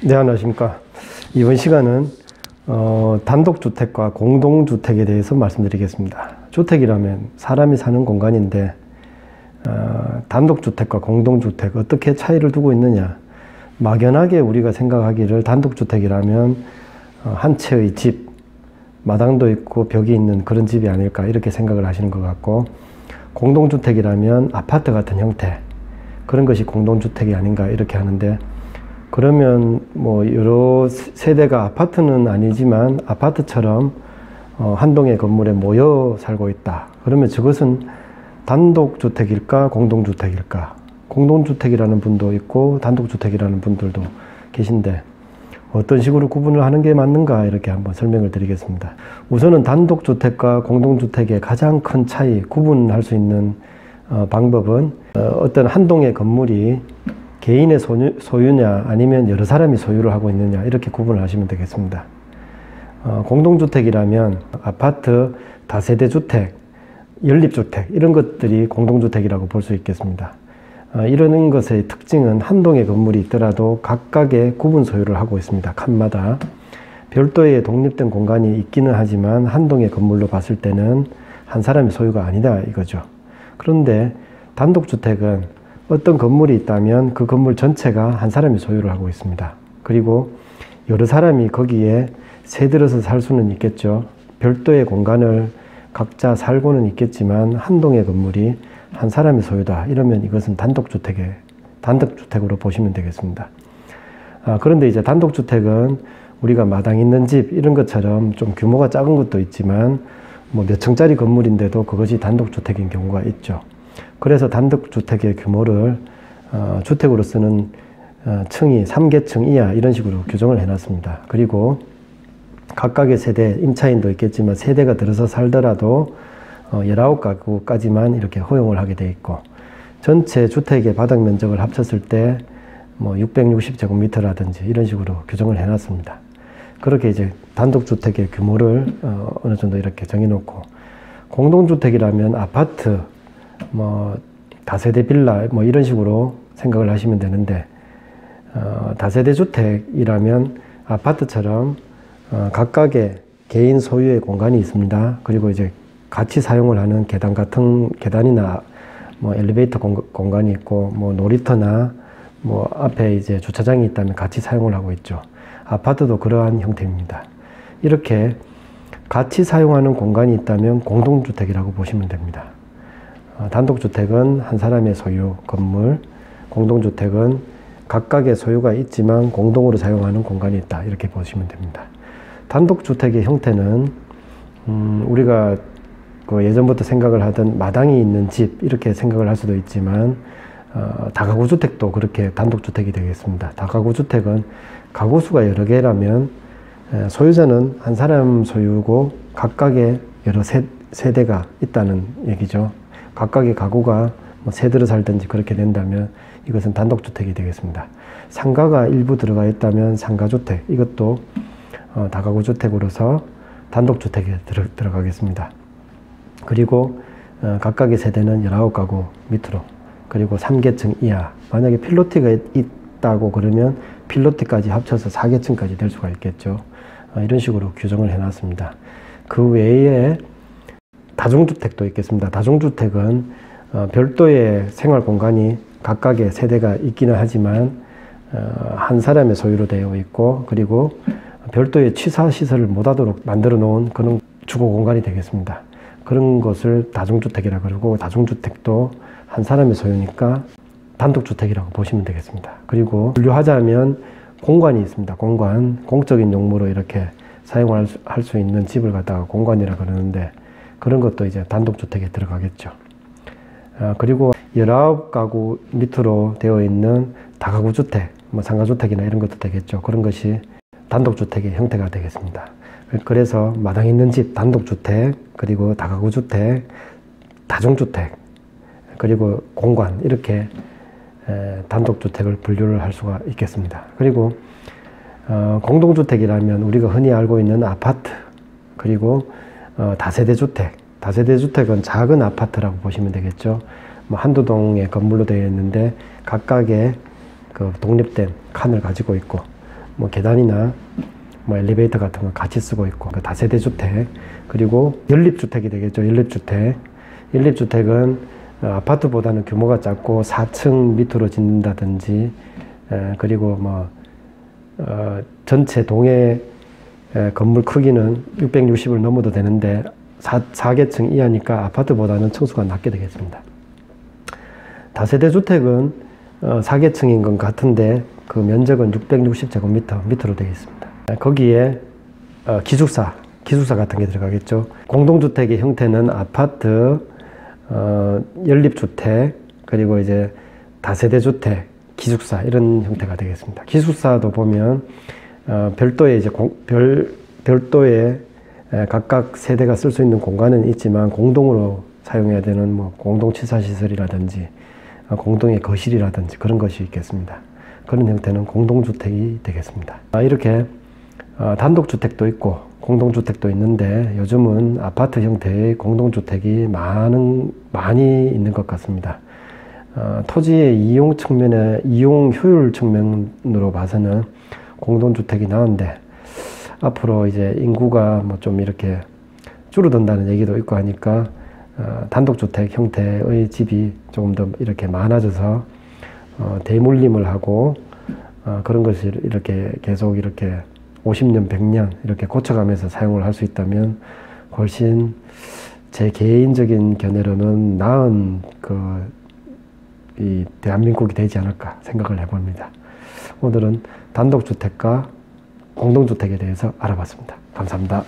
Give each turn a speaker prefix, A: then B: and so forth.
A: 네, 안녕하십니까. 이번 시간은 단독주택과 공동주택에 대해서 말씀드리겠습니다. 주택이라면 사람이 사는 공간인데 단독주택과 공동주택 어떻게 차이를 두고 있느냐. 막연하게 우리가 생각하기를 단독주택이라면 한 채의 집, 마당도 있고 벽이 있는 그런 집이 아닐까 이렇게 생각을 하시는 것 같고, 공동주택이라면 아파트 같은 형태, 그런 것이 공동주택이 아닌가 이렇게 하는데, 그러면 뭐 여러 세대가, 아파트는 아니지만 아파트처럼 한 동의 건물에 모여 살고 있다. 그러면 저것은 단독주택일까 공동주택일까? 공동주택이라는 분도 있고 단독주택이라는 분들도 계신데, 어떤 식으로 구분을 하는 게 맞는가 이렇게 한번 설명을 드리겠습니다. 우선은 단독주택과 공동주택의 가장 큰 차이, 구분할 수 있는 방법은 어떤 한 동의 건물이 개인의 소유냐 아니면 여러 사람이 소유를 하고 있느냐 이렇게 구분을 하시면 되겠습니다. 공동주택이라면 아파트, 다세대 주택, 연립주택 이런 것들이 공동주택이라고 볼 수 있겠습니다. 이런 것의 특징은 한 동의 건물이 있더라도 각각의 구분 소유를 하고 있습니다. 칸마다 별도의 독립된 공간이 있기는 하지만 한 동의 건물로 봤을 때는 한 사람의 소유가 아니다 이거죠. 그런데 단독주택은 어떤 건물이 있다면 그 건물 전체가 한 사람이 소유를 하고 있습니다. 그리고 여러 사람이 거기에 새들어서 살 수는 있겠죠. 별도의 공간을 각자 살고는 있겠지만 한 동의 건물이 한 사람의 소유다. 이러면 이것은 단독주택으로 보시면 되겠습니다. 그런데 이제 단독주택은 우리가 마당 있는 집 이런 것처럼 좀 규모가 작은 것도 있지만 뭐 몇 층짜리 건물인데도 그것이 단독주택인 경우가 있죠. 그래서 단독주택의 규모를 주택으로 쓰는 층이 3계층 이하 이런 식으로 규정을 해놨습니다. 그리고 각각의 세대, 임차인도 있겠지만 세대가 들어서 살더라도 19가구까지만 이렇게 허용을 하게 돼 있고, 전체 주택의 바닥 면적을 합쳤을 때 뭐 660제곱미터라든지 이런 식으로 규정을 해놨습니다. 그렇게 이제 단독주택의 규모를 어느 정도 이렇게 정해놓고, 공동주택이라면 아파트, 뭐 다세대 빌라 뭐 이런 식으로 생각을 하시면 되는데, 다세대 주택이라면 아파트처럼 각각의 개인 소유의 공간이 있습니다. 그리고 이제 같이 사용을 하는 계단이나 뭐 엘리베이터 공간이 있고, 뭐 놀이터나 뭐 앞에 이제 주차장이 있다면 같이 사용을 하고 있죠. 아파트도 그러한 형태입니다. 이렇게 같이 사용하는 공간이 있다면 공동주택이라고 보시면 됩니다. 단독주택은 한 사람의 소유 건물, 공동주택은 각각의 소유가 있지만 공동으로 사용하는 공간이 있다. 이렇게 보시면 됩니다. 단독주택의 형태는 우리가 예전부터 생각을 하던 마당이 있는 집 이렇게 생각을 할 수도 있지만, 다가구 주택도 그렇게 단독주택이 되겠습니다. 다가구 주택은 가구 수가 여러 개라면 소유자는 한 사람 소유고 각각의 여러 세대가 있다는 얘기죠. 각각의 가구가 뭐 새들어 살든지 그렇게 된다면 이것은 단독주택이 되겠습니다. 상가가 일부 들어가 있다면 상가주택, 이것도 다가구 주택으로서 단독주택에 들어가겠습니다. 그리고 각각의 세대는 19가구 밑으로, 그리고 3계층 이하, 만약에 필로티가 있다고 그러면 필로티까지 합쳐서 4계층까지 될 수가 있겠죠. 이런 식으로 규정을 해놨습니다. 그 외에 다중주택도 있겠습니다. 다중주택은 별도의 생활 공간이 각각의 세대가 있기는 하지만 한 사람의 소유로 되어 있고, 그리고 별도의 취사시설을 못하도록 만들어 놓은 그런 주거 공간이 되겠습니다. 그런 것을 다중주택이라고 그러고, 다중주택도 한 사람의 소유니까 단독주택이라고 보시면 되겠습니다. 그리고 분류하자면 공간이 있습니다. 공적인 용무로 이렇게 사용할 수 있는 집을 갖다가 공간이라고 그러는데, 그런 것도 이제 단독주택에 들어가겠죠. 그리고 19가구 밑으로 되어 있는 다가구 주택, 뭐 상가주택이나 이런 것도 되겠죠. 그런 것이 단독주택의 형태가 되겠습니다. 그래서 마당 있는 집 단독주택, 그리고 다가구 주택, 다중주택, 그리고 공간, 이렇게 단독주택을 분류를 할 수가 있겠습니다. 그리고 공동주택이라면 우리가 흔히 알고 있는 아파트, 그리고 다세대 주택은 작은 아파트라고 보시면 되겠죠. 뭐 한두 동의 건물로 되어 있는데 각각의 그 독립된 칸을 가지고 있고, 뭐 계단이나 뭐 엘리베이터 같은 거 같이 쓰고 있고, 그 다세대 주택, 그리고 연립주택이 되겠죠. 연립주택은 아파트보다는 규모가 작고 4층 밑으로 짓는다든지, 그리고 뭐 전체 동의 건물 크기는 660을 넘어도 되는데 4계층 이하니까 아파트보다는 층수가 낮게 되겠습니다. 다세대 주택은 4계층인 것 같은데 그 면적은 660제곱미터 밑으로 되어 있습니다. 거기에 기숙사 같은 게 들어가겠죠. 공동주택의 형태는 아파트, 연립주택, 그리고 이제 다세대 주택, 기숙사 이런 형태가 되겠습니다. 기숙사도 보면 별도의 각각 세대가 쓸 수 있는 공간은 있지만 공동으로 사용해야 되는 뭐 공동 취사시설이라든지 공동의 거실이라든지 그런 것이 있겠습니다. 그런 형태는 공동주택이 되겠습니다. 이렇게 단독주택도 있고 공동주택도 있는데 요즘은 아파트 형태의 공동주택이 많이 있는 것 같습니다. 토지의 이용 측면에, 이용 효율 측면으로 봐서는 공동주택이 나은데, 앞으로 이제 인구가 뭐 좀 이렇게 줄어든다는 얘기도 있고 하니까 단독주택 형태의 집이 조금 더 이렇게 많아져서 대물림을 하고 그런 것을 이렇게 계속 이렇게 50년, 100년 이렇게 고쳐가면서 사용을 할 수 있다면 훨씬 제 개인적인 견해로는 나은 이 대한민국이 되지 않을까 생각을 해봅니다. 오늘은 단독주택과 공동주택에 대해서 알아봤습니다. 감사합니다.